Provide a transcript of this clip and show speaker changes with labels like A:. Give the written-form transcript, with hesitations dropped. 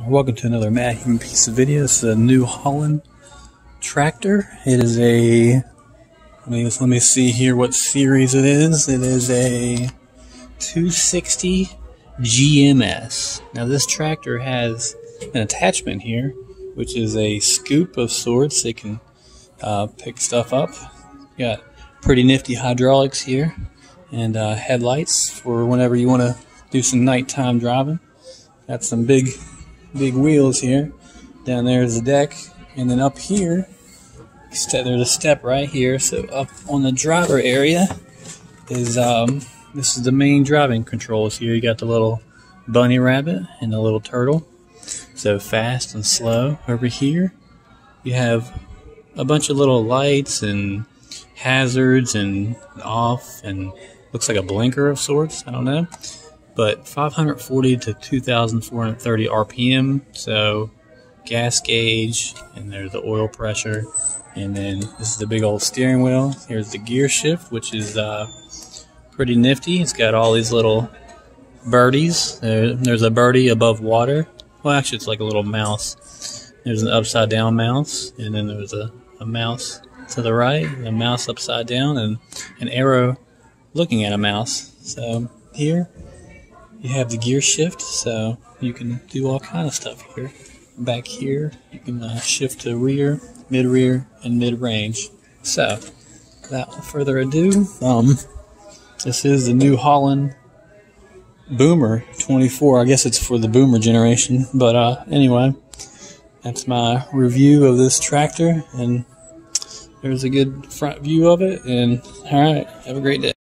A: Welcome to another Matthumanpizza video. This is a New Holland tractor. It is a, let me see here what series it is. It is a 260 GMS. Now this tractor has an attachment here, which is a scoop of sorts. It can pick stuff up. Got pretty nifty hydraulics here and headlights for whenever you want to do some nighttime driving. Got some big wheels here. Down there is the deck, and then up here there's a step right here. So up on the driver area is this is the main driving controls here. You got the little bunny rabbit and the little turtle, so fast and slow. Over here you have a bunch of little lights and hazards and off, and looks like a blinker of sorts, I don't know. But 540 to 2,430 RPM, so gas gauge, and there's the oil pressure, and then this is the big old steering wheel. Here's the Gearshift, which is pretty nifty. It's got all these little birdies. There's a birdie above water. Well, actually, it's like a little mouse. There's an upside down mouse, and then there's a mouse to the right, a mouse upside down, and an arrow looking at a mouse. So here you have the Gearshift, so you can do all kind of stuff here. Back here, you can shift to rear, mid-rear, and mid-range. So, without further ado, this is the New Holland Boomer 24. I guess it's for the Boomer generation, but anyway, that's my review of this tractor, and there's a good front view of it. And all right, have a great day.